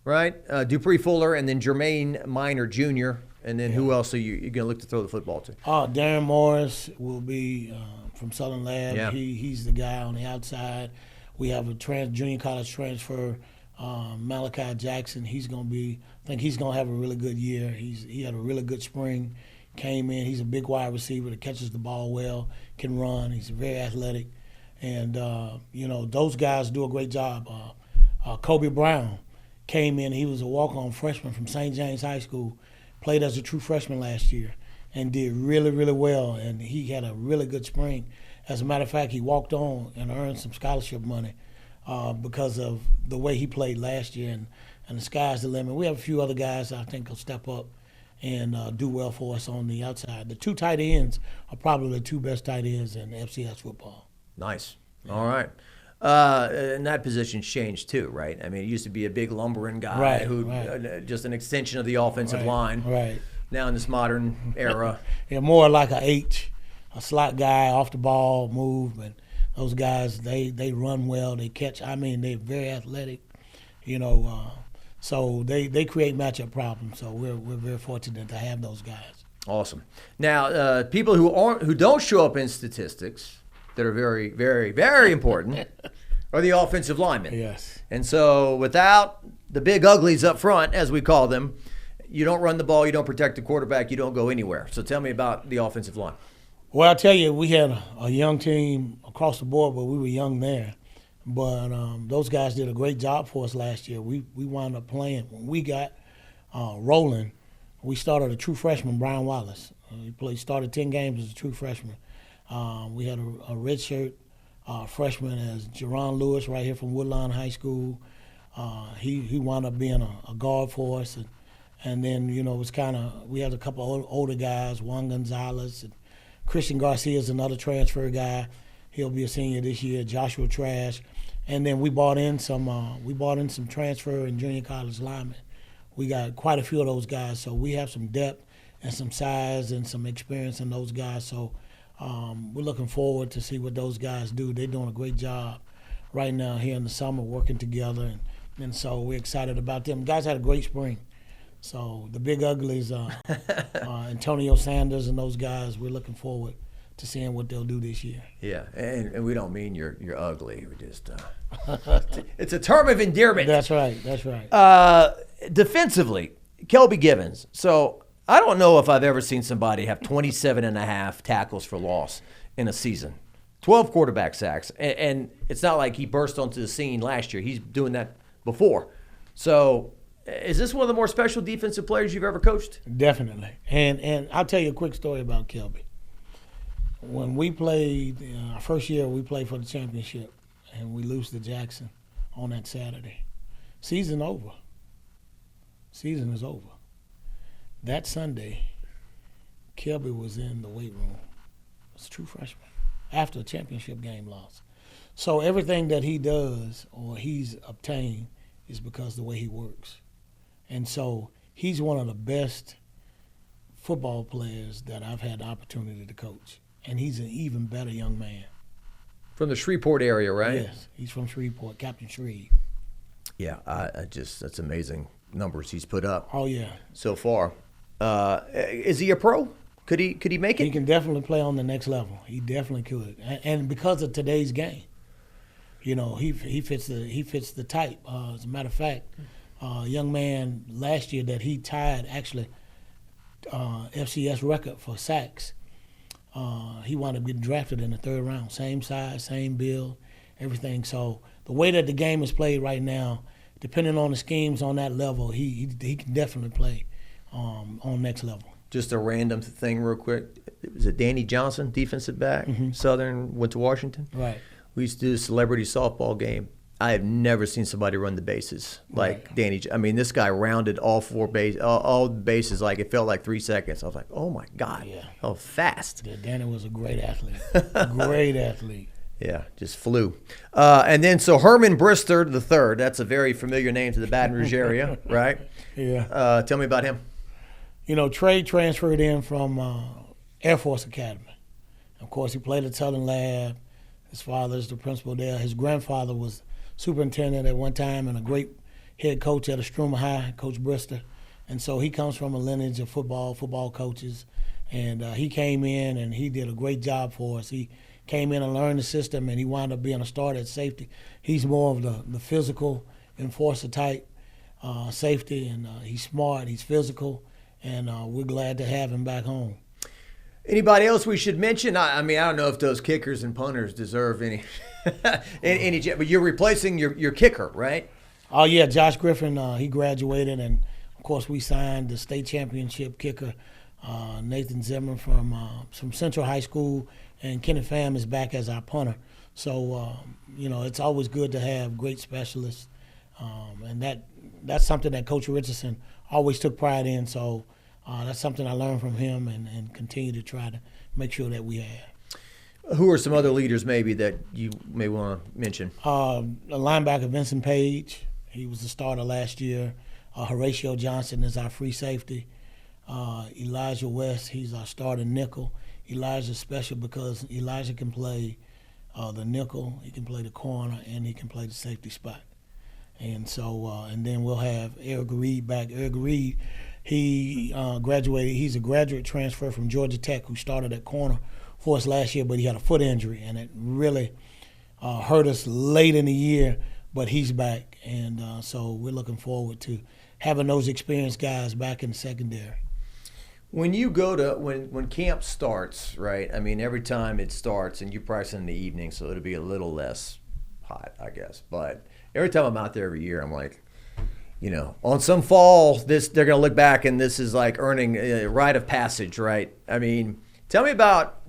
right? Dupree Fuller, and then Jermaine Minor Jr., and then who else are you going to look to throw the football to? Darren Morris will be from Southern Lab. Yeah. He's the guy on the outside. We have a junior college transfer, Malachi Jackson. I think he's going to have a really good year. He had a really good spring, came in. He's a big wide receiver that catches the ball well, can run. He's very athletic. And, those guys do a great job. Kobe Brown came in. He was a walk-on freshman from St. James High School, played as a true freshman last year, and did really, really well. And he had a really good spring. As a matter of fact, he walked on and earned some scholarship money because of the way he played last year. And the sky's the limit. We have a few other guys that I think will step up and do well for us on the outside. The 2 tight ends are probably the 2 best tight ends in FCS football. Nice. Yeah. All right. And that position's changed too, right? I mean, it used to be a big lumbering guy just an extension of the offensive line. Right. Now in this modern era. Yeah, more like a H, a slot guy, off the ball, move. And those guys, they run well, they catch. I mean, they're very athletic, so they create matchup problems. So we're very fortunate to have those guys. Awesome. Now, people who don't show up in statistics that are very, very, very important are the offensive linemen. Yes. And so without the big uglies up front, as we call them, you don't run the ball, you don't protect the quarterback, you don't go anywhere. So tell me about the offensive line. Well, I'll tell you, we had a young team across the board, but we were young there. But those guys did a great job for us last year. We wound up playing. When we got rolling, we started a true freshman, Brian Wallace. He started 10 games as a true freshman. We had a redshirt freshman as Jerron Lewis right here from Woodlawn High School. He wound up being a guard for us. And then, it was we had a couple older guys, Juan Gonzalez, and Christian Garcia is another transfer guy. He'll be a senior this year, Joshua Trash. And then we brought in some transfer and junior college linemen. We got quite a few of those guys, so we have some depth and some size and some experience in those guys. So we're looking forward to see what those guys do. They're doing a great job right now here in the summer working together, and so we're excited about them. Guys had a great spring. So the big uglies, Antonio Sanders and those guys, we're looking forward to seeing what they'll do this year. Yeah, and we don't mean you're ugly. We just it's a term of endearment. That's right. Defensively, Kelby Givens. So I don't know if I've ever seen somebody have 27.5 tackles for loss in a season, 12 quarterback sacks, and it's not like he burst onto the scene last year. He's doing that before. So is this one of the more special defensive players you've ever coached? Definitely. And I'll tell you a quick story about Kelby. When we played, our first year, we played for the championship, and we lose to Jackson on that Saturday. Season over. Season is over. That Sunday, Kelby was in the weight room. It's a true freshman after a championship game loss. So everything that he does or he's obtained is because of the way he works. And so he's one of the best football players that I've had the opportunity to coach. And he's an even better young man. From the Shreveport area, right? Yes, he's from Shreveport, Captain Shreve. Yeah, that's amazing numbers he's put up. Oh, yeah. So far. Is he a pro? Could he make it? He can definitely play on the next level. He definitely could. And because of today's game, you know, he fits the type. As a matter of fact, a young man last year that he tied actually FCS record for sacks. He wound up getting drafted in the 3rd round. Same size, same build, everything. So the way that the game is played right now, depending on the schemes on that level, he can definitely play on next level. Just a random thing real quick. Was it Danny Johnson, defensive back, Southern, went to Washington? Right. We used to do a celebrity softball game. I have never seen somebody run the bases like Right. Danny. I mean, this guy rounded all the bases like it felt like 3 seconds. I was like, oh my God, Yeah. how fast. Yeah, Danny was a great athlete. Great athlete. Yeah, just flew. And then so Herman Brister III, that's a very familiar name to the Baton Rouge area, right? Yeah. Tell me about him. You know, Trey transferred in from Air Force Academy. Of course, he played at Southern Lab. His father's the principal there. His grandfather was superintendent at one time and a great head coach at Estruma High, Coach Brister. And so he comes from a lineage of football coaches. And he came in and he did a great job for us. He came in and learned the system, and he wound up being a starter at safety. He's more of the physical enforcer type safety, and he's smart, he's physical, and we're glad to have him back home. Anybody else we should mention? I mean, I don't know if those kickers and punters deserve any, but you're replacing your kicker, right? Oh, yeah, Josh Griffin, he graduated, and, of course, we signed the state championship kicker, Nathan Zimmer from Central High School, and Kenny Pham is back as our punter. So, you know, it's always good to have great specialists, and that's something that Coach Richardson always took pride in. So that's something I learned from him and continue to try to make sure that we have. Who are some other leaders maybe that you may want to mention? The linebacker Vincent Page, he was the starter last year. Horatio Johnson is our free safety. Elijah West, he's our starter nickel. Elijah's special because Elijah can play the nickel, he can play the corner, and he can play the safety spot. And so, and then we'll have Eric Reed back. Eric Reed, he graduated. He's a graduate transfer from Georgia Tech who started at corner for us last year, but he had a foot injury, and it really hurt us late in the year, but he's back. And so we're looking forward to having those experienced guys back in the secondary. When you go to when camp starts, right? I mean, every time it starts, and you practice in the evening, so it'll be a little less hot, I guess. But every time I'm out there every year, I'm like, you know, on some fall, they're gonna look back, and this is like earning a rite of passage, right? I mean, tell me about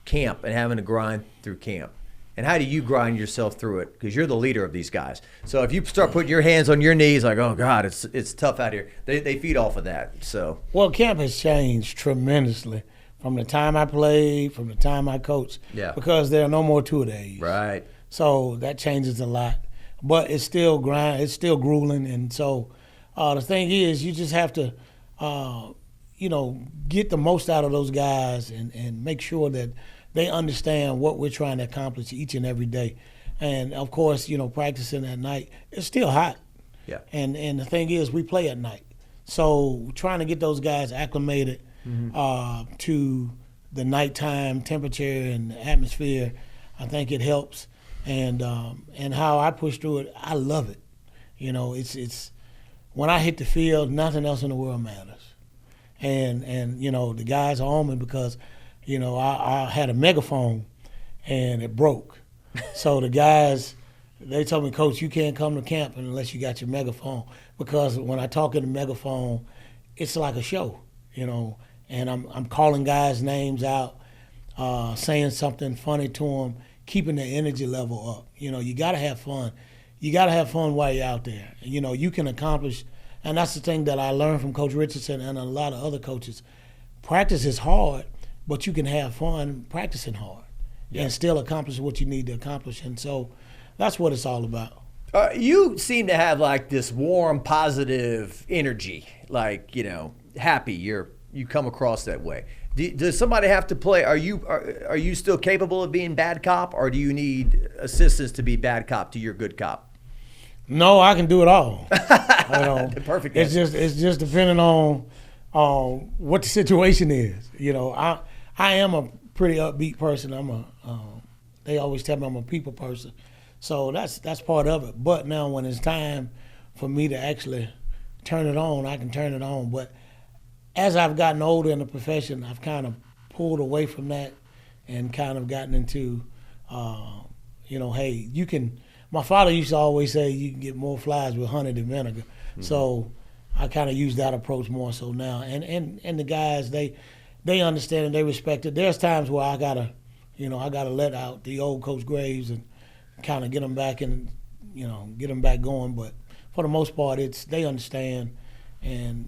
camp and having to grind through camp, and how do you grind yourself through it? Because you're the leader of these guys. So if you start putting your hands on your knees, like, oh God, it's tough out here. They feed off of that. So well, camp has changed tremendously from the time I played, from the time I coached. Yeah. Because there are no more two-a-days. right. So that changes a lot. But it's still it's still grueling. And so the thing is, you just have to, you know, get the most out of those guys and make sure that they understand what we're trying to accomplish each and every day. And, of course, you know, practicing at night, it's still hot. Yeah. And the thing is, we play at night. So trying to get those guys acclimated to the nighttime temperature and the atmosphere, I think it helps. And how I push through it, I love it. You know, it's when I hit the field, nothing else in the world matters. And you know, the guys are on me because, you know, I had a megaphone and it broke. So the guys, they told me, Coach, you can't come to camp unless you got your megaphone, because when I talk in the megaphone, it's like a show, you know, and I'm calling guys' names out, saying something funny to them, keeping the energy level up. You know, you got to have fun. You got to have fun while you're out there. You know, you can accomplish, and that's the thing that I learned from Coach Richardson and a lot of other coaches. practice is hard, but you can have fun practicing hard and still accomplish what you need to accomplish. And so that's what it's all about. You seem to have like this warm, positive energy, like, happy. You come across that way. Does somebody have to play? Are you still capable of being bad cop, or do you need assistance to be bad cop to your good cop? No, I can do it all. Perfect. It's just depending on what the situation is. I am a pretty upbeat person. They always tell me I'm a people person, so that's part of it. But now when it's time for me to actually turn it on, I can turn it on. But as I've gotten older in the profession, I've kind of pulled away from that and kind of gotten into, hey, you can. My father used to always say you can get more flies with honey than vinegar. Mm-hmm. So I kind of use that approach more so now. And the guys, they understand and they respect it. There's times where I gotta let out the old Coach Graves and kind of get them back and, get them back going. But for the most part, they understand. And,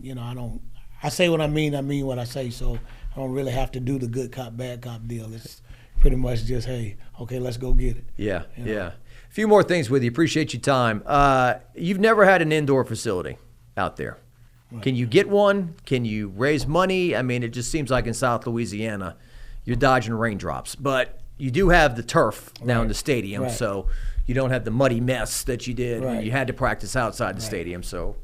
I say what I mean what I say. So I don't really have to do the good cop, bad cop deal. It's pretty much just, hey, okay, let's go get it. Yeah, yeah. A few more things with you. Appreciate your time. You've never had an indoor facility out there. Right. Can you get one? Can you raise money? I mean, it just seems like in South Louisiana, you're dodging raindrops. But you do have the turf now in the stadium, so you don't have the muddy mess that you did when you had to practice outside the stadium. So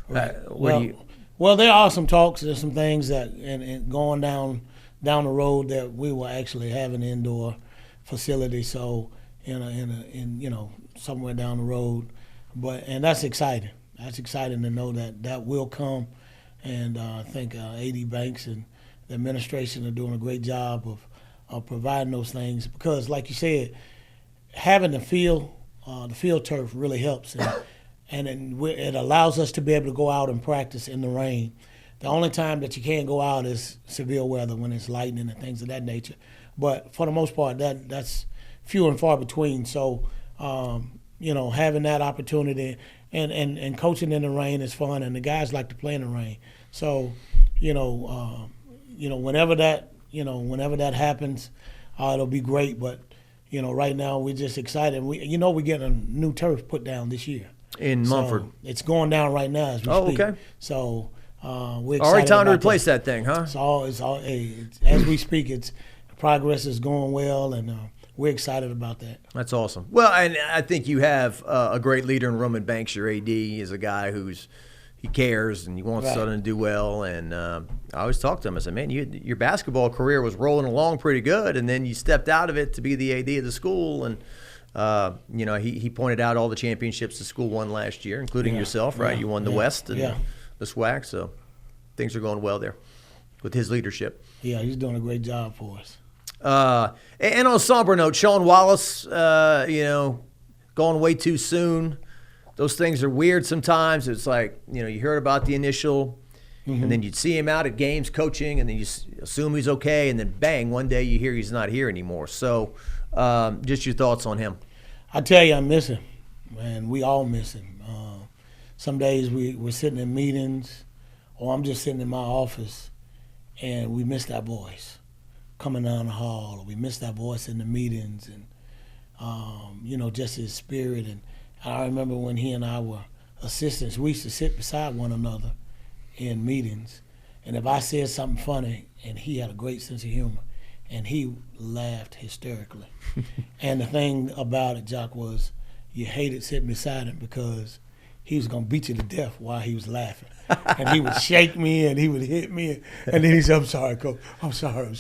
well, there are some talks. There's some things that and going down the road that we will actually have an indoor facility. So in somewhere down the road, and that's exciting. That's exciting to know that will come, and I think AD Banks and the administration are doing a great job of providing those things because, like you said, having the field turf really helps, and it allows us to be able to go out and practice in the rain. The only time that you can't go out is severe weather when it's lightning and things of that nature. But for the most part, that's few and far between. So, having that opportunity and coaching in the rain is fun, and the guys like to play in the rain. So, whenever that happens, it'll be great. But, right now we're just excited. We're getting a new turf put down this year. In Mumford. So it's going down right now as we speak. Okay. So we're excited. Already time to replace that thing, huh? It's as we speak. Progress is going well, and we're excited about that. That's awesome. Well, and I think you have a great leader in Roman Banks. Your AD is a guy he cares and he wants Southern to do well. And I always talk to him. I said, man, your basketball career was rolling along pretty good, and then you stepped out of it to be the AD of the school. And he pointed out all the championships the school won last year, including yourself, right? You won the West and the SWAC, so things are going well there with his leadership. Yeah, he's doing a great job for us. And on a somber note, Sean Wallace, going way too soon. Those things are weird sometimes. It's like, you heard about the initial, and then you'd see him out at games coaching, and then you assume he's okay, and then bang, one day you hear he's not here anymore. So just your thoughts on him. I tell you, I miss him, man. We all miss him. Some days we're sitting in meetings, or I'm just sitting in my office, and we miss that voice coming down the hall, or we miss that voice in the meetings, and just his spirit. And I remember when he and I were assistants, we used to sit beside one another in meetings, and if I said something funny, and he had a great sense of humor, and he laughed hysterically. And the thing about it, Jock, was you hated sitting beside him because he was going to beat you to death while he was laughing. And he would shake me and he would hit me. And then he said, I'm sorry, Coach. I'm sorry.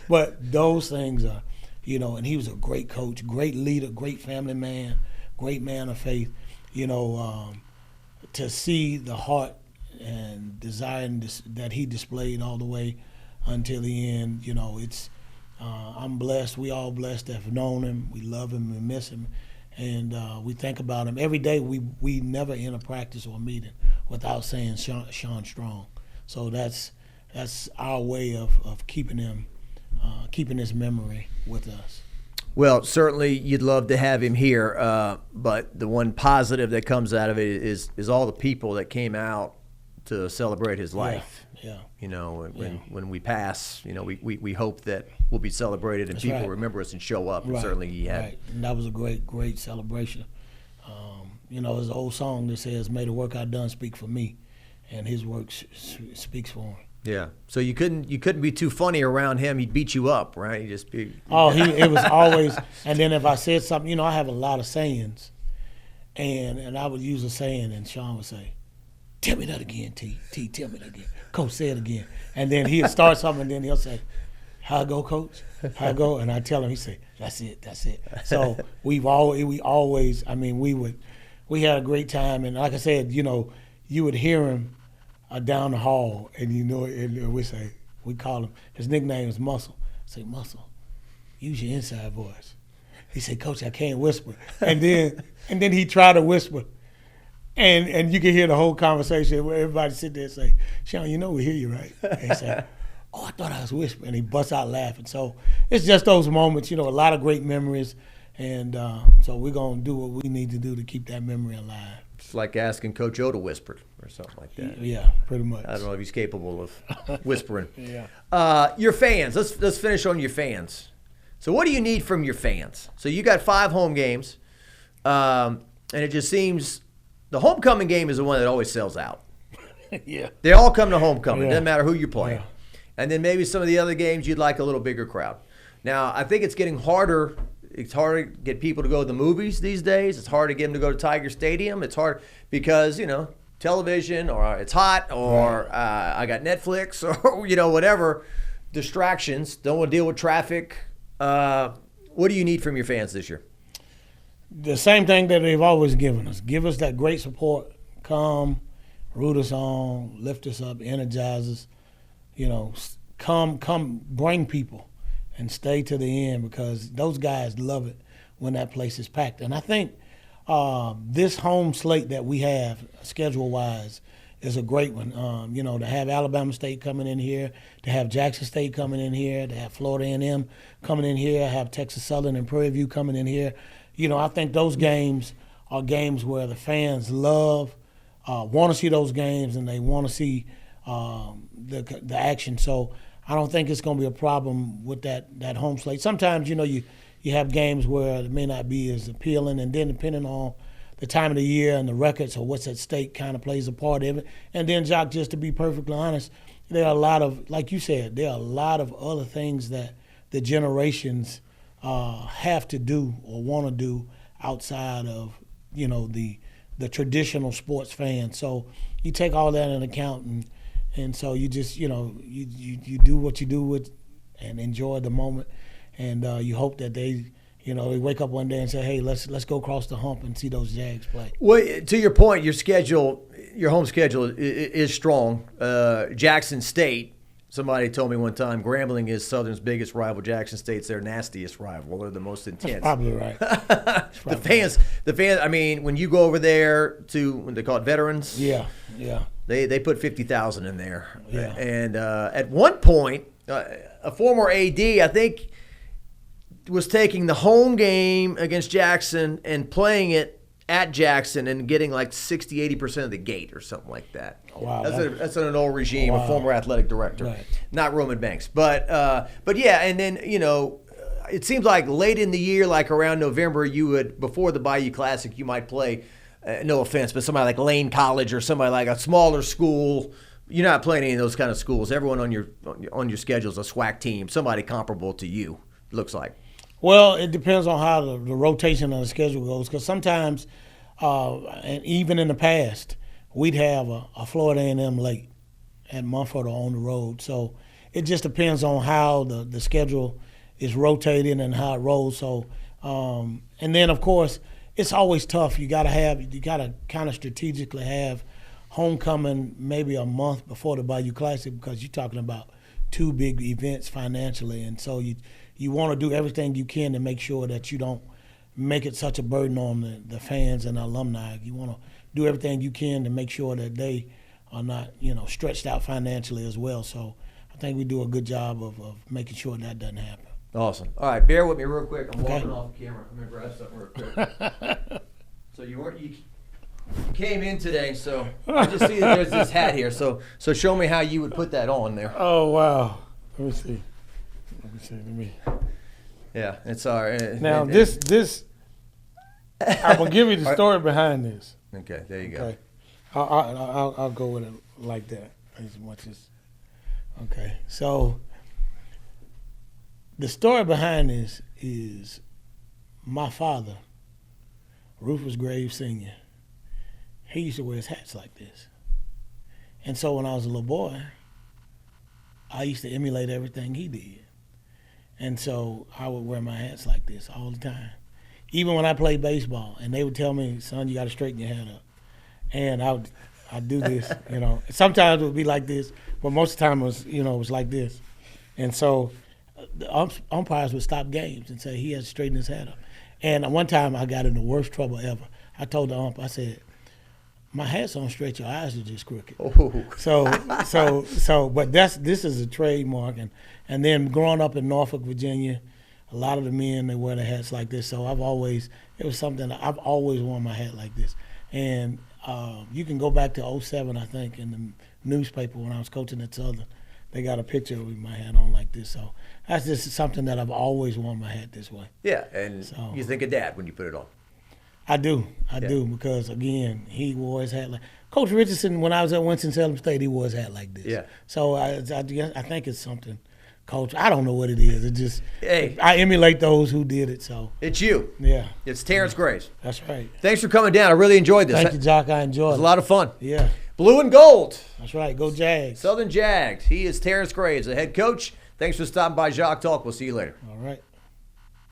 But those things are, and he was a great coach, great leader, great family man, great man of faith. To see the heart and desire that he displayed all the way until the end, I'm blessed. We all blessed to have known him. We love him. We miss him. And we think about him every day. We never end a practice or a meeting without saying Sean Strong. So that's our way of keeping him, keeping his memory with us. Well, certainly you'd love to have him here, but the one positive that comes out of it is all the people that came out to celebrate his life. Yeah. You know, when we pass, you know, we hope that we'll be celebrated and That's people right. remember us and show up. And Right, certainly he had. right. And that was a great celebration. You know, there's an old song that says, "May the work I've done speak for me," and his work speaks for him. Yeah. So you couldn't be too funny around him. He'd beat you up, right? He'd just be. Oh, it was always. And then if I said something, you know, I have a lot of sayings, and I would use a saying, and Sean would say, "Tell me that again, T. Tell me that again. Coach, say it again." And then he'd start something, and then he'll say, "How I go, Coach? How I go?" And I tell him, he say, "That's it. That's it." So we always. I mean, we had a great time, and like I said, you know, you would hear him down the hall, and you know, and we call him. His nickname is Muscle. I say, "Muscle, use your inside voice." He said, "Coach, I can't whisper." And then he tried to whisper. And you can hear the whole conversation where everybody sit there and say, "Sean, you know we hear you, right?" And he said, "Oh, I thought I was whispering." And he busts out laughing. So it's just those moments, you know, a lot of great memories. And so we're going to do what we need to do to keep that memory alive. It's like asking Coach O to whisper or something like that. Yeah, pretty much. I don't know if he's capable of whispering. Yeah. Your fans. Let's finish on your fans. So what do you need from your fans? So you got 5 home games, and it just seems the homecoming game is the one that always sells out. Yeah. They all come to homecoming. Yeah. It doesn't matter who you're playing. Yeah. And then maybe some of the other games you'd like a little bigger crowd. Now, I think it's getting harder. It's hard to get people to go to the movies these days. It's hard to get them to go to Tiger Stadium. It's hard because, you know, television or it's hot or I got Netflix or, you know, whatever. Distractions. Don't want to deal with traffic. What do you need from your fans this year? The same thing that they've always given us. Give us that great support. Come, root us on, lift us up, energize us. You know, come, bring people and stay to the end because those guys love it when that place is packed. And I think this home slate that we have, schedule-wise, is a great one. You know, to have Alabama State coming in here, to have Jackson State coming in here, to have Florida A&M coming in here, have Texas Southern and Prairie View coming in here. You know, I think those games are games where the fans love, want to see those games, and they want to see the action. So I don't think it's going to be a problem with that home slate. Sometimes, you know, you have games where it may not be as appealing, and then depending on the time of the year and the records or what's at stake kind of plays a part of it. And then, Jock, just to be perfectly honest, there are a lot of, like you said, there are a lot of other things that the generations have to do or want to do outside of, you know, the traditional sports fan. So you take all that into account, and so you just, you know, you do what you do with and enjoy the moment, and you hope that they, you know, they wake up one day and say, "Hey, let's go across the hump and see those Jags play." Well, to your point, your home schedule is strong. Jackson State. Somebody told me one time, Grambling is Southern's biggest rival. Jackson State's their nastiest rival. They're the most intense. That's probably right. The fans. I mean, when you go over there to when they call it veterans. Yeah. They put 50,000 in there. Yeah. And at one point, a former AD, I think, was taking the home game against Jackson and playing it at Jackson and getting like 60-80% of the gate or something like that. Wow, that's an old regime, wow. A former athletic director, right. Not Roman Banks. But yeah, and then, you know, it seems like late in the year, like around November, you would, before the Bayou Classic, you might play, no offense, but somebody like Lane College or somebody like a smaller school. You're not playing any of those kind of schools. Everyone on your schedule is a SWAC team, somebody comparable to you, it looks like. Well, it depends on how the rotation of the schedule goes, because sometimes, and even in the past, we'd have a Florida A&M late at Mumford or on the road. So it just depends on how the schedule is rotating and how it rolls. So, and then of course, it's always tough. You got to kind of strategically have homecoming maybe a month before the Bayou Classic, because you're talking about 2 big events financially, and so you want to do everything you can to make sure that you don't make it such a burden on the fans and the alumni. You want to do everything you can to make sure that they are not, you know, stretched out financially as well. So I think we do a good job of making sure that doesn't happen. Awesome. All right, bear with me real quick. I'm Okay. walking off the camera. I'm going to grab something real quick. So you came in today, so I just see that there's this hat here. So show me how you would put that on there. Oh, wow. Let me see. Yeah, it's all right. Now, this, I'm going to give you the story behind this. Okay, there you go. Okay. I'll go with it like that as much as, okay. So, the story behind this is my father, Rufus Graves Sr., he used to wear his hats like this. And so when I was a little boy, I used to emulate everything he did. And so I would wear my hats like this all the time. Even when I played baseball, and they would tell me, son, you got to straighten your hat up. And I'd do this, you know. Sometimes it would be like this, but most of the time it was like this. And so the umpires would stop games and say he has to straighten his hat up. And one time I got in the worst trouble ever. I told the ump, I said, my hat's on straight, your eyes are just crooked. Oh. But this is a trademark. And then growing up in Norfolk, Virginia, a lot of the men, they wear their hats like this. So I've always worn my hat like this. And you can go back to 07, I think, in the newspaper when I was coaching at Southern. They got a picture of my hat on like this. So that's just something that I've always worn my hat this way. Yeah, and so, you think of Dad when you put it on. I do, because, again, he wore his hat like – Coach Richardson, when I was at Winston-Salem State, he wore his hat like this. Yeah. So I think it's something – Coach, I don't know what it is. It just hey, I emulate those who did it. So it's you. Yeah. It's Terrence Graves. That's right. Thanks for coming down. I really enjoyed this. Thank you, Jock. I enjoyed it. It was a lot of fun. Yeah. Blue and gold. That's right. Go Jags. Southern Jags. He is Terrence Graves, the head coach. Thanks for stopping by Jacques Talk. We'll see you later. All right.